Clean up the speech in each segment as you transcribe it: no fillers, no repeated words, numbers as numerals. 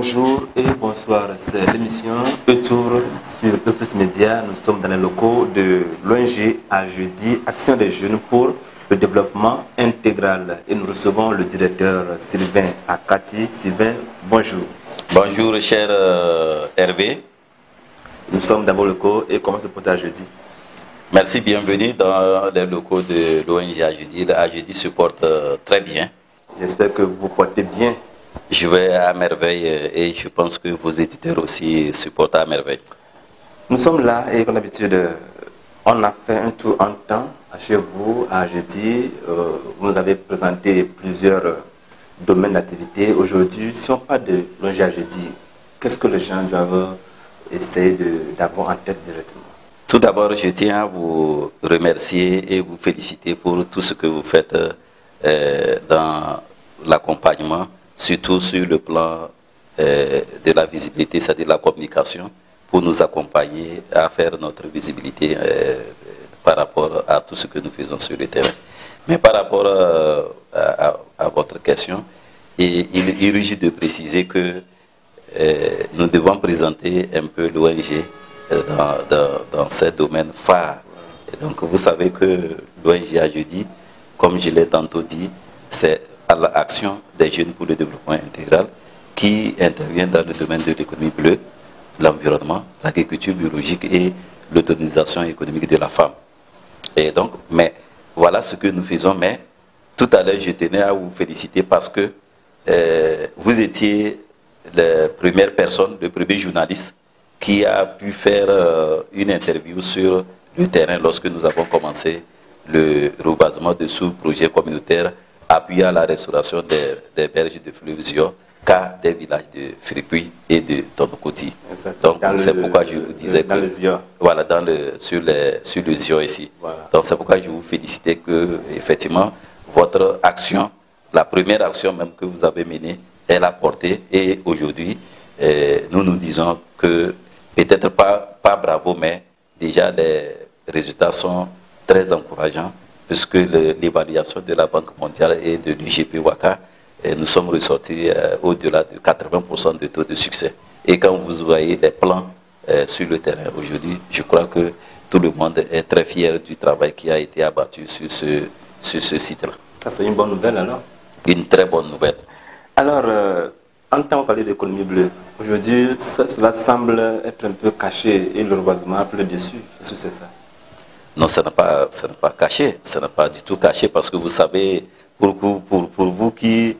Bonjour et bonsoir, c'est l'émission Retour sur E+ Média. Nous sommes dans les locaux de l'ONG à jeudi, Action des jeunes pour le développement intégral. Et nous recevons le directeur Sylvain Akati. Sylvain, bonjour. Bonjour cher Hervé. Nous sommes dans vos locaux et comment se porte à jeudi? Merci, bienvenue dans les locaux de l'ONG à jeudi. À jeudi se porte très bien. J'espère que vous vous portez bien. Je vais à merveille et je pense que vos éditeurs aussi se portent à merveille. Nous sommes là et comme d'habitude, on a fait un tour en temps chez vous à jeudi. Vous nous avez présenté plusieurs domaines d'activité. Aujourd'hui, si on parle de l'ONG à jeudi, qu'est-ce que les gens doivent essayer d'avoir en tête directement? Tout d'abord, je tiens à vous remercier et vous féliciter pour tout ce que vous faites dans l'accompagnement, surtout sur le plan de la visibilité, c'est-à-dire la communication, pour nous accompagner à faire notre visibilité par rapport à tout ce que nous faisons sur le terrain. Mais par rapport à votre question, il est juste de préciser que nous devons présenter un peu l'ONG dans ces domaines phares. Et donc vous savez que l'ONG à jeudi, comme je l'ai tantôt dit, c'est à l'action des jeunes pour le développement intégral qui intervient dans le domaine de l'économie bleue, l'environnement, l'agriculture biologique et l'autonomisation économique de la femme. Et donc, mais voilà ce que nous faisons. Mais tout à l'heure, je tenais à vous féliciter parce que vous étiez la première personne, le premier journaliste qui a pu faire une interview sur le terrain lorsque nous avons commencé le reboisement de sous-projets communautaires appuyé à la restauration des berges de fleuve Zio, cas des villages de Fripui et de Tonokoti. Donc c'est pourquoi je vous disais que voilà, sur le Zio ici. Voilà. Donc c'est pourquoi je vous félicitais que effectivement votre action, la première action même que vous avez menée, elle a porté et aujourd'hui nous nous disons que peut-être pas bravo, mais déjà les résultats sont très encourageants puisque l'évaluation de la Banque mondiale et de l'UGP Waka, nous sommes ressortis au-delà de 80% de taux de succès. Et quand vous voyez les plans sur le terrain aujourd'hui, je crois que tout le monde est très fier du travail qui a été abattu sur ce site-là. Ça, c'est une bonne nouvelle alors? Une très bonne nouvelle. Alors, en tant que parler d'économie bleue, aujourd'hui, cela semble être un peu caché et le reboisement un peu dessus. Est-ce que c'est ça? Non, ça n'est pas caché, ça n'est pas du tout caché parce que vous savez, pour vous qui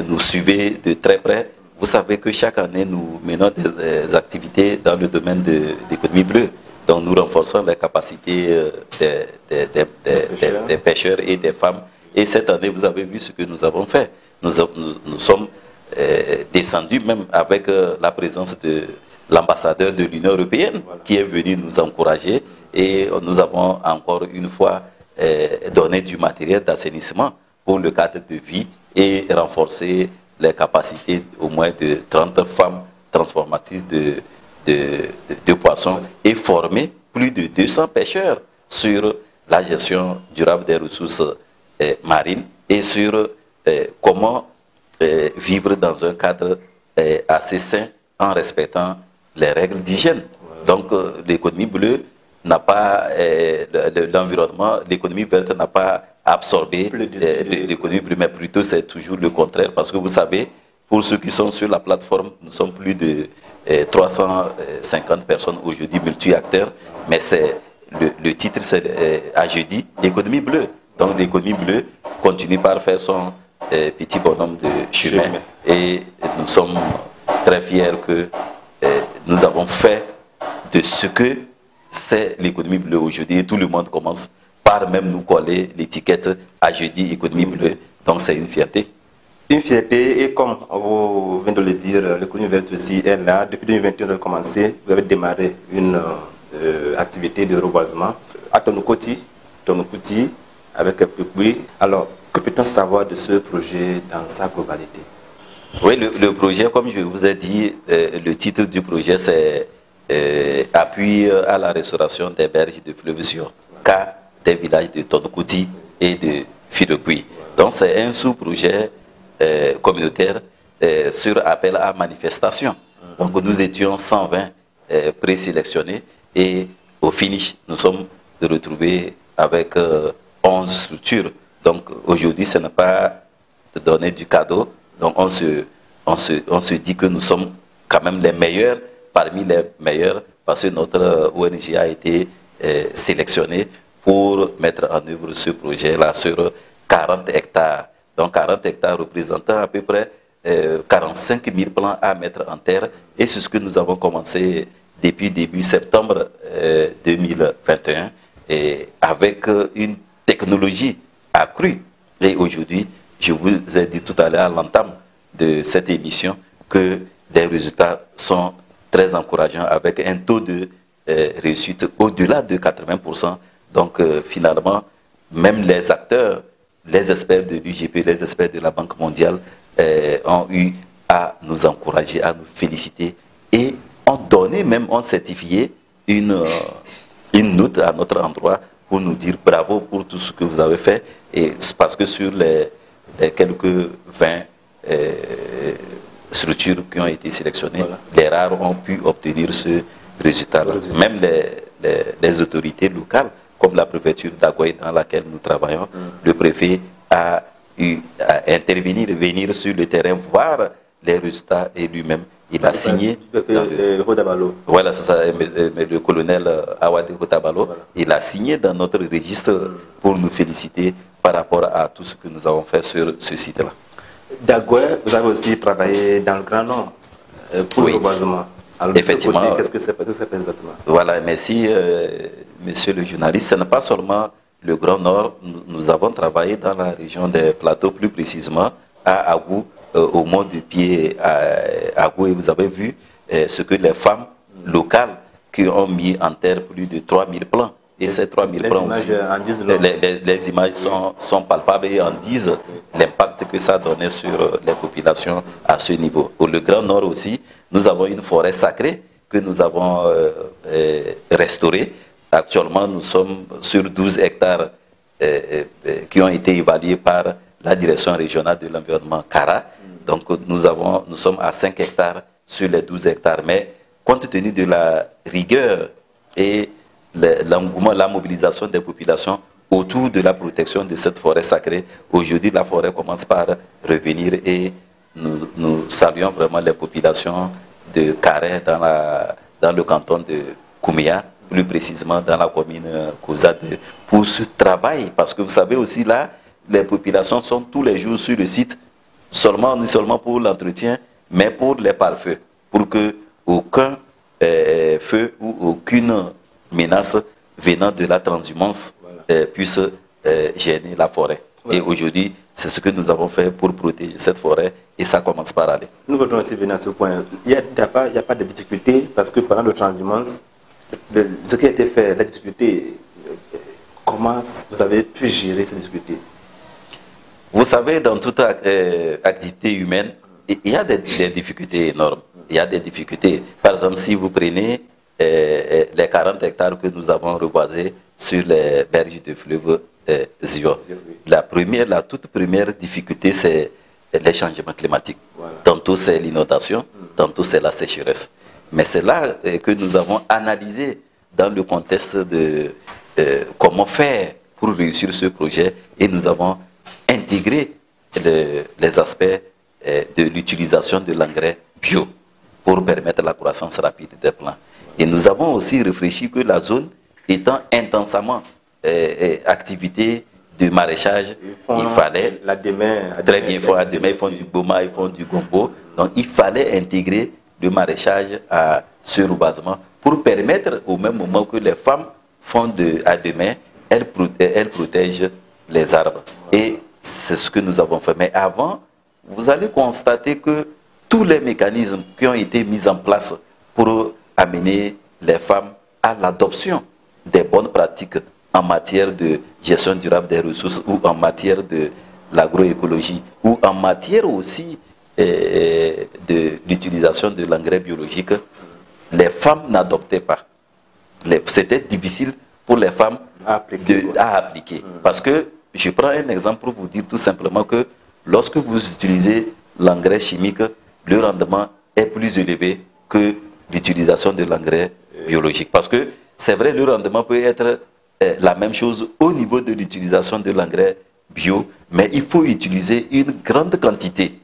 nous suivez de très près, vous savez que chaque année nous menons des activités dans le domaine de l'économie bleue. Donc nous renforçons les capacités des pêcheurs et des femmes. Et cette année, vous avez vu ce que nous avons fait. Nous sommes descendus même avec la présence de l'ambassadeur de l'Union européenne qui est venu nous encourager et nous avons encore une fois donné du matériel d'assainissement pour le cadre de vie et renforcer les capacités au moins de 30 femmes transformatrices de poissons et former plus de 200 pêcheurs sur la gestion durable des ressources marines et sur comment vivre dans un cadre assez sain en respectant les règles d'hygiène. Donc l'économie bleue n'a pas, l'environnement, l'économie verte n'a pas absorbé l'économie bleue, mais plutôt c'est toujours le contraire. Parce que vous savez, pour ceux qui sont sur la plateforme, nous sommes plus de 350 personnes aujourd'hui multi-acteurs, mais c'est le titre c'est à jeudi, économie bleue. Donc l'économie bleue continue par faire son petit bonhomme de chemin. Et nous sommes très fiers que nous avons fait de ce que c'est l'économie bleue aujourd'hui. Et tout le monde commence par même nous coller l'étiquette à jeudi économie bleue. Donc c'est une fierté. Une fierté, et comme vous venez de le dire, l'économie verte aussi est là. Depuis 2021, vous avez commencé, vous avez démarré une activité de reboisement à Tonokoti, avec Fripui. Alors, que peut-on savoir de ce projet dans sa globalité? Oui, le projet, comme je vous ai dit, le titre du projet, c'est Appui à la restauration des berges de fleuve Zio, cas des villages de Tonokoti et de Fripui. Donc, c'est un sous-projet communautaire sur appel à manifestation. Donc nous étions 120 présélectionnés et au finish, nous sommes retrouvés avec 11 structures. Donc aujourd'hui, ce n'est pas de donner du cadeau. Donc on se dit que nous sommes quand même les meilleurs parmi les meilleurs parce que notre ONG a été sélectionnée pour mettre en œuvre ce projet-là sur 40 hectares. Donc 40 hectares représentant à peu près 45 000 plants à mettre en terre. Et c'est ce que nous avons commencé depuis début septembre 2021 et avec une technologie accrue. Et aujourd'hui, je vous ai dit tout à l'heure à l'entame de cette émission que les résultats sont très encourageants avec un taux de réussite au-delà de 80%. Donc finalement, même les acteurs, les experts de l'UGP, les experts de la Banque mondiale ont eu à nous encourager, à nous féliciter et ont certifié une note à notre endroit pour nous dire bravo pour tout ce que vous avez fait. Et parce que sur les quelques 20 structures qui ont été sélectionnées, voilà, les rares ont pu obtenir ce résultat-là. Même les autorités locales, comme la préfecture d'Aguaï dans laquelle nous travaillons, le préfet a eu à intervenir, venir sur le terrain, voir les résultats et lui-même, il a signé. Voilà, c'est ça, le colonel Awade Hotabalo, voilà, il a signé dans notre registre pour nous féliciter par rapport à tout ce que nous avons fait sur ce site-là. D'Aguaï, vous avez aussi travaillé dans le Grand Nord pour le reboisement. Alors, effectivement. Qu'est-ce que c'est exactement? Voilà, merci, monsieur le journaliste. Ce n'est pas seulement le Grand Nord. Nous avons travaillé dans la région des Plateaux, plus précisément à Agou, au mont du pied à Agou. Et vous avez vu ce que les femmes locales qui ont mis en terre plus de 3000 plants. Et ces 3000 plants aussi, les images sont palpables et en disent l'impact que ça donnait sur les populations à ce niveau. Au le Grand Nord aussi, nous avons une forêt sacrée que nous avons restaurée. Actuellement, nous sommes sur 12 hectares qui ont été évalués par la direction régionale de l'environnement CARA. Donc nous sommes à 5 hectares sur les 12 hectares. Mais compte tenu de la rigueur et l'engouement, la mobilisation des populations autour de la protection de cette forêt sacrée, aujourd'hui la forêt commence par revenir et nous saluons vraiment les populations de Carré dans le canton de Kouméa, plus précisément dans la commune Kouzade, pour ce travail. Parce que vous savez aussi là, les populations sont tous les jours sur le site, non seulement pour l'entretien, mais pour les pare-feux, pour que aucun feu ou aucune menace venant de la transhumance puisse gêner la forêt. Voilà. Et aujourd'hui, c'est ce que nous avons fait pour protéger cette forêt et ça commence par aller. Nous voudrions aussi venir à ce point. Il n'y a pas de difficulté parce que pendant le transhumance, ce qui a été fait, la difficulté, comment vous avez pu gérer ces difficultés? Vous savez, dans toute activité humaine, il y a des difficultés énormes. Il y a des difficultés. Par exemple, si vous prenez les 40 hectares que nous avons reboisés sur les berges de fleuve Zio. La toute première difficulté, c'est les changements climatiques. Voilà. Tantôt c'est l'inondation, tantôt c'est la sécheresse. Mais c'est là que nous avons analysé dans le contexte de comment faire pour réussir ce projet et nous avons intégré les aspects de l'utilisation de l'engrais bio pour permettre la croissance rapide des plants. Et nous avons aussi réfléchi que la zone étant intensément activité de maraîchage, il fallait très bien, ils font du boma, ils font du gombo. Donc il fallait intégrer le maraîchage à ce reboisement pour permettre au même moment que les femmes font à demain, elles protègent les arbres. Et c'est ce que nous avons fait. Mais avant, vous allez constater que tous les mécanismes qui ont été mis en place pour amener les femmes à l'adoption des bonnes pratiques en matière de gestion durable des ressources ou en matière de l'agroécologie ou en matière aussi de l'utilisation de l'engrais biologique, les femmes n'adoptaient pas. C'était difficile pour les femmes à appliquer. Parce que, je prends un exemple pour vous dire tout simplement que lorsque vous utilisez l'engrais chimique, le rendement est plus élevé que l'utilisation de l'engrais biologique. Parce que c'est vrai, le rendement peut être la même chose au niveau de l'utilisation de l'engrais bio, mais il faut utiliser une grande quantité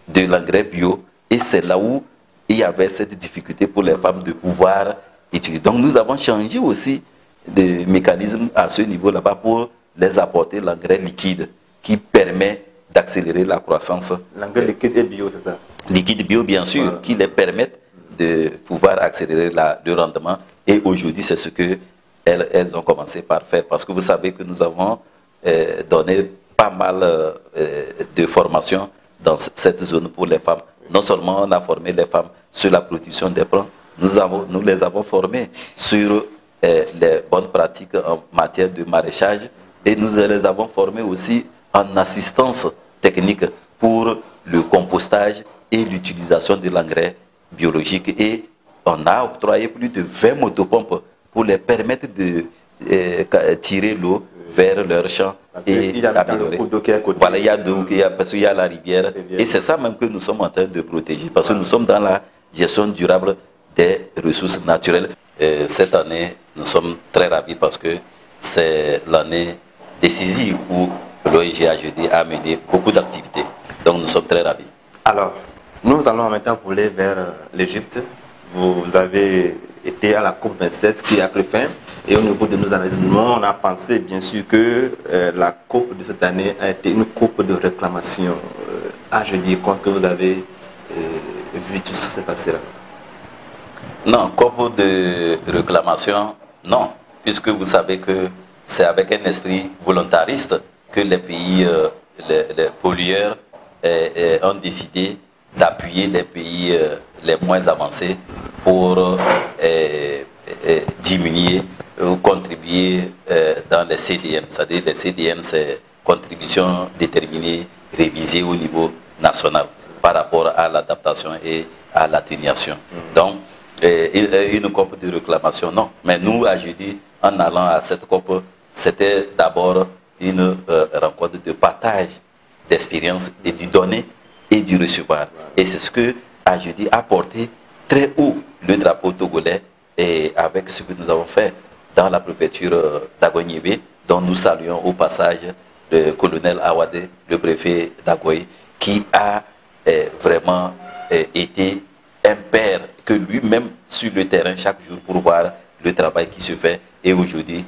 de l'engrais bio, et c'est là où il y avait cette difficulté pour les femmes de pouvoir utiliser. Donc nous avons changé aussi de mécanisme à ce niveau là-bas pour les apporter l'engrais liquide qui permet d'accélérer la croissance. L'engrais liquide et bio, c'est ça? Liquide bio, bien sûr, voilà, qui les permettent de pouvoir accélérer le rendement. Et aujourd'hui, c'est ce que elles ont commencé par faire. Parce que vous savez que nous avons donné pas mal de formations dans cette zone pour les femmes. Non seulement on a formé les femmes sur la production des plants, nous les avons formées sur les bonnes pratiques en matière de maraîchage, et nous les avons formées aussi en assistance technique pour le compostage et l'utilisation de l'engrais biologique. Et on a octroyé plus de 20 motopompes pour les permettre de tirer l'eau vers leurs champs et améliorer. Voilà, il y a d'eau, parce qu'il y a la rivière. Et c'est ça même que nous sommes en train de protéger, parce que nous sommes dans la gestion durable des ressources naturelles. Et cette année, nous sommes très ravis parce que c'est l'année décisive où l'ONG AGEDI a mené beaucoup d'activités. Donc nous sommes très ravis. Alors, nous allons maintenant voler vers l'Égypte. Vous avez été à la COP27 qui a pris fin. Et au niveau de nos analyses, nous, on a pensé bien sûr que la COP de cette année a été une COP de réclamation. Je dis quoi que vous avez vu tout ce qui s'est passé là? Non, COP de réclamation, non. Puisque vous savez que c'est avec un esprit volontariste que les pays, les pollueurs, ont décidé d'appuyer les pays les moins avancés pour diminuer ou contribuer dans les CDN. C'est-à-dire les CDN, c'est contribution déterminée, révisée au niveau national par rapport à l'adaptation et à l'atténuation. Donc, une COP de réclamation, non. Mais nous, à jeudi, en allant à cette COP, c'était d'abord une rencontre de partage d'expérience et du donner et du recevoir. Et c'est ce que à jeudi a porté très haut le drapeau togolais, et avec ce que nous avons fait dans la préfecture d'Agoyébé, dont nous saluons au passage le colonel Awade, le préfet d'Agoy, qui a vraiment été un père que lui-même sur le terrain chaque jour pour voir le travail qui se fait. Et aujourd'hui,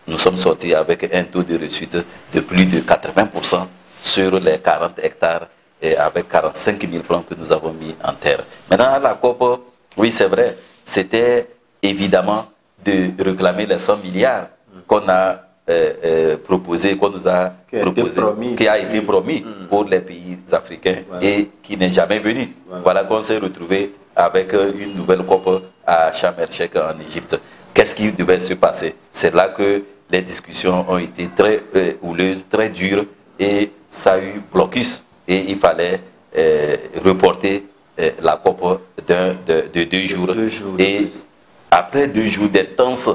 nous sommes sortis avec un taux de réussite de plus de 80% sur les 40 hectares et avec 45 000 plants que nous avons mis en terre. Maintenant, à la COP, oui, c'est vrai, c'était évidemment de réclamer les 100 milliards qu'on a proposé, qu'on nous a proposé, qui a été promis pour les pays africains et qui n'est jamais venu. Voilà qu'on s'est retrouvé avec une nouvelle COP à Sharm el-Sheikh en Égypte. Qu'est-ce qui devait se passer? C'est là que les discussions ont été très houleuses, très dures, et ça a eu blocus. Et il fallait reporter la COP de 2 jours. Et après 2 jours d'intenses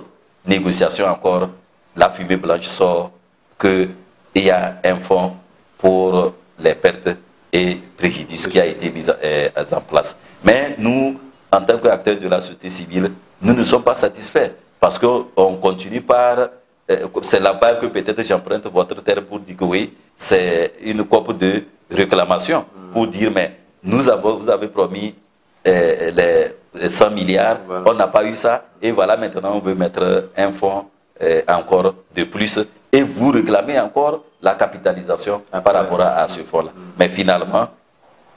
négociations encore, la fumée blanche sort qu'il y a un fonds pour les pertes et préjudices qui a été mis en place. Mais nous, en tant qu'acteurs de la société civile, nous ne sommes pas satisfaits parce qu'on continue par... c'est là-bas que peut-être j'emprunte votre terme pour dire que oui, c'est une COP de réclamation, pour dire mais vous avez promis les 100 milliards, on n'a pas eu ça, et voilà maintenant on veut mettre un fonds encore de plus, et vous réclamez encore la capitalisation par rapport à ce fonds-là. Mais finalement,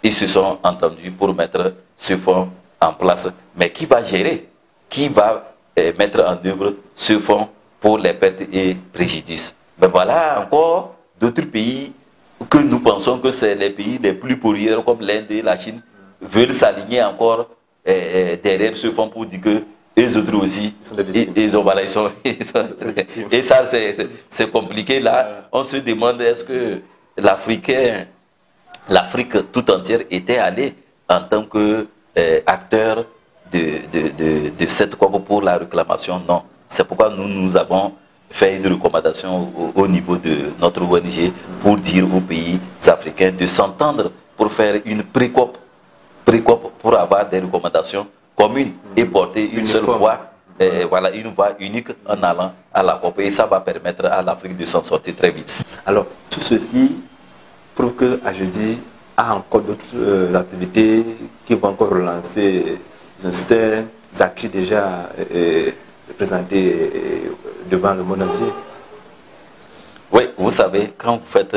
ils se sont entendus pour mettre ce fonds en place. Mais qui va gérer? Qui va mettre en œuvre ce fonds pour les pertes et préjudices? Ben voilà encore d'autres pays que nous pensons que c'est les pays les plus pollueurs comme l'Inde et la Chine veulent s'aligner encore derrière ce fonds pour dire que les autres aussi, et ça c'est compliqué là. On se demande est-ce que l'Afrique tout entière était allée en tant qu'acteur de cette COP pour la réclamation. Non, c'est pourquoi nous avons fait une recommandation au niveau de notre ONG pour dire aux pays africains de s'entendre pour faire une précope pour avoir des recommandations communes et porter une seule voix, voilà, une voix unique en allant à la COP. Et ça va permettre à l'Afrique de s'en sortir très vite. Alors, tout ceci prouve que Agedi a encore d'autres activités qui vont encore relancer ces acquis déjà présentés devant le monde entier. Oui, vous savez, quand vous faites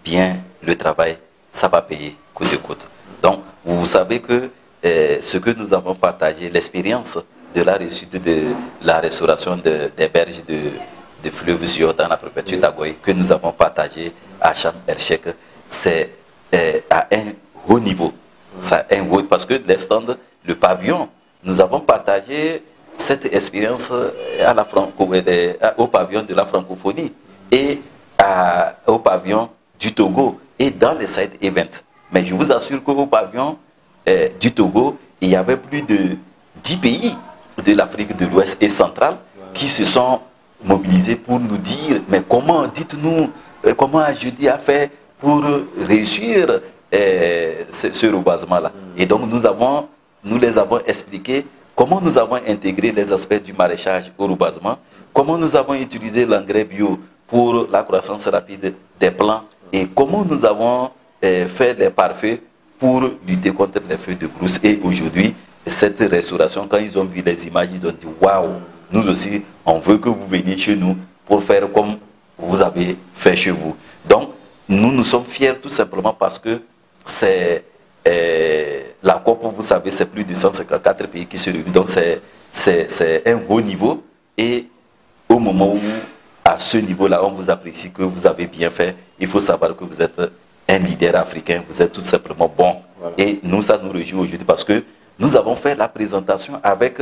bien le travail, ça va payer coûte que coûte. Donc, vous savez que ce que nous avons partagé, l'expérience de la réussite de la restauration des berges de fleuve Zio dans la préfecture d'Agoy, que nous avons partagé à Cham El-Chek, c'est à un haut niveau. Parce que les stands, le pavillon, nous avons partagé cette expérience au pavillon de la francophonie et au pavillon du Togo et dans les side events. Mais je vous assure qu'au pavillon du Togo, il y avait plus de 10 pays de l'Afrique de l'Ouest et centrale qui se sont mobilisés pour nous dire, mais comment, dites-nous, comment Agedi a fait pour réussir ce reboisement-là. Et donc nous les avons expliqué comment nous avons intégré les aspects du maraîchage au reboisement, comment nous avons utilisé l'engrais bio pour la croissance rapide des plants et comment nous avons fait les pare-feux pour lutter contre les feux de brousse. Et aujourd'hui, cette restauration, quand ils ont vu les images, ils ont dit waouh, nous aussi, on veut que vous veniez chez nous pour faire comme vous avez fait chez vous. Donc, nous sommes fiers tout simplement parce que c'est la COP, vous savez, c'est plus de 154 pays qui se réunissent. Donc, c'est un haut niveau. Et au moment où, à ce niveau-là, on vous apprécie que vous avez bien fait, il faut savoir que vous êtes un leader africain, vous êtes tout simplement bon. Voilà. Et nous, ça nous réjouit aujourd'hui parce que nous avons fait la présentation avec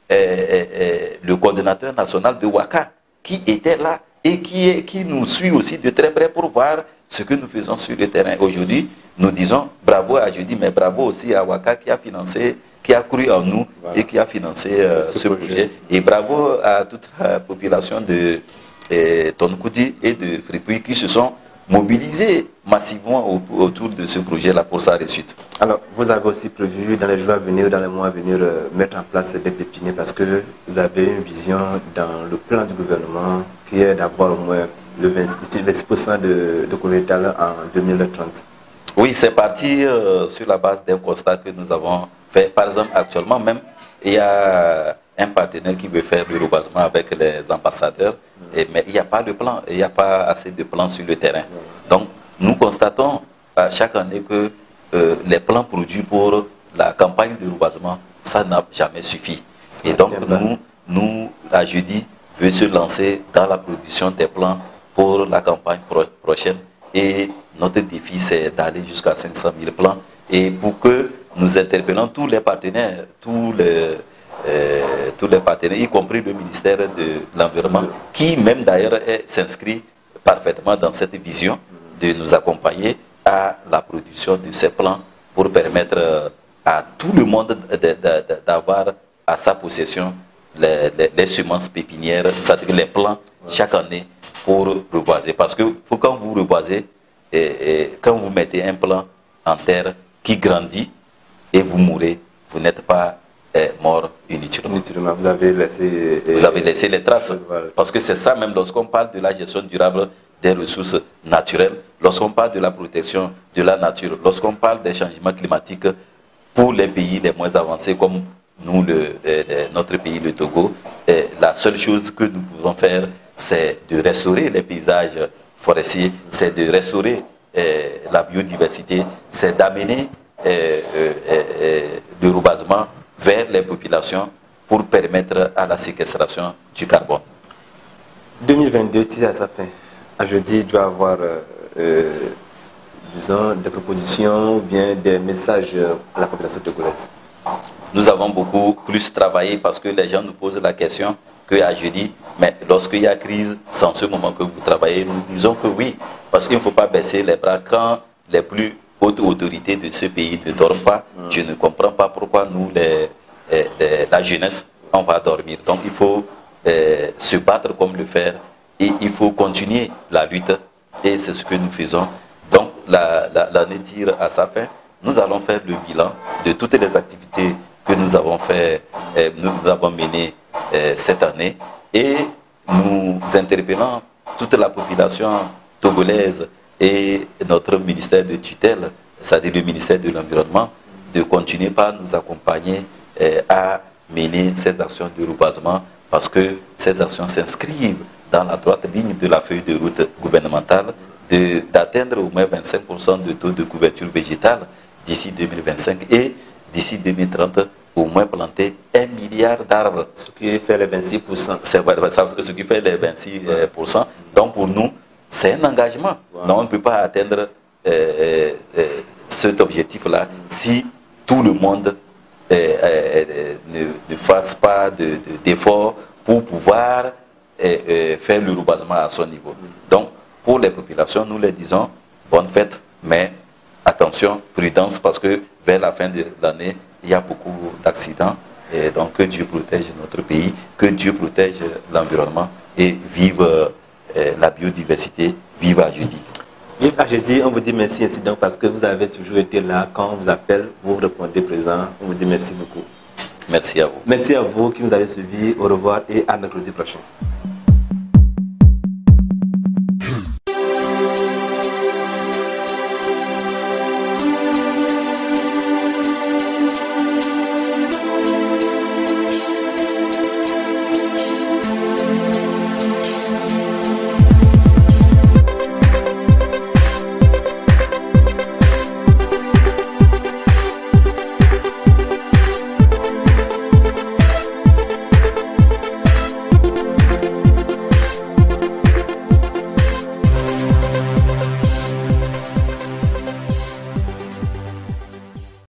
le coordonnateur national de Ouaka, qui était là et qui nous suit aussi de très près pour voir ce que nous faisons sur le terrain. Aujourd'hui, nous disons bravo à Agedi, mais bravo aussi à Ouaka qui a financé, qui a cru en nous, voilà, et qui a financé ce projet. Et bravo à toute la population de Tonkoudi et de Fripouille qui se sont mobilisés massivement autour de ce projet-là pour sa réussite. Alors, vous avez aussi prévu dans les jours à venir, dans les mois à venir, mettre en place des pépiniers parce que vous avez une vision dans le plan du gouvernement qui est d'avoir au moins le 26% de couverture en 2030. Oui, c'est parti sur la base d'un constat que nous avons fait. Par exemple, actuellement même, il y a un partenaire qui veut faire le reboisement avec les ambassadeurs, mais il n'y a pas de plan, il n'y a pas assez de plans sur le terrain. Donc, nous constatons chaque année que les plans produits pour la campagne de reboisement, ça n'a jamais suffi. Et donc, nous, Agedi, veut se lancer dans la production des plans pour la campagne prochaine. Et notre défi, c'est d'aller jusqu'à 500 000 plans. Et pour que nous interpellons tous les partenaires, y compris le ministère de l'Environnement, qui même d'ailleurs s'inscrit parfaitement dans cette vision de nous accompagner à la production de ces plans pour permettre à tout le monde d'avoir à sa possession les semences pépinières, c'est-à-dire les plants chaque année pour reboiser. Parce que quand vous reboisez, quand vous mettez un plant en terre qui grandit et vous mourrez, vous n'êtes pas mort inutilement. Vous avez laissé les traces. Voilà. Parce que c'est ça même lorsqu'on parle de la gestion durable des ressources naturelles, lorsqu'on parle de la protection de la nature, lorsqu'on parle des changements climatiques pour les pays les moins avancés comme nous, notre pays, le Togo, la seule chose que nous pouvons faire, c'est de restaurer les paysages forestiers, c'est de restaurer la biodiversité, c'est d'amener le reboisement vers les populations pour permettre à la séquestration du carbone. 2022 tire à sa fin. Agedi doit avoir, disons, des propositions ou bien des messages à la population togolaise. Nous avons beaucoup plus travaillé parce que les gens nous posent la question que Agedi, mais lorsqu'il y a crise, c'est en ce moment que vous travaillez. Nous disons que oui, parce qu'il ne faut pas baisser les bras quand les plus hautes autorités de ce pays ne dorment pas. Je ne comprends pas pourquoi nous, la jeunesse, on va dormir. Donc il faut se battre comme le fer et il faut continuer la lutte et c'est ce que nous faisons. Donc l'année tire à sa fin, nous allons faire le bilan de toutes les activités que nous avons menées cette année, et nous interpellons toute la population togolaise et notre ministère de tutelle, c'est-à-dire le ministère de l'Environnement, de continuer par nous accompagner à mener ces actions de reboisement, parce que ces actions s'inscrivent dans la droite ligne de la feuille de route gouvernementale d'atteindre au moins 25% de taux de couverture végétale d'ici 2025 et d'ici 2030 au moins planter 1 milliard d'arbres. Ce qui fait les 26%. Ce qui fait les 26%. Donc pour nous, c'est un engagement. Wow. Non, on ne peut pas atteindre cet objectif-là si tout le monde ne fasse pas d'efforts pour pouvoir faire le reboisement à son niveau. Donc, pour les populations, nous les disons, bonne fête, mais attention, prudence, parce que vers la fin de l'année, il y a beaucoup d'accidents. Et donc, que Dieu protège notre pays, que Dieu protège l'environnement, et vive la biodiversité, vive Agedi. Vive Agedi, on vous dit merci ainsi donc, parce que vous avez toujours été là. Quand on vous appelle, vous répondez présent. On vous dit merci beaucoup. Merci à vous. Merci à vous qui nous avez suivis. Au revoir et à mercredi prochain.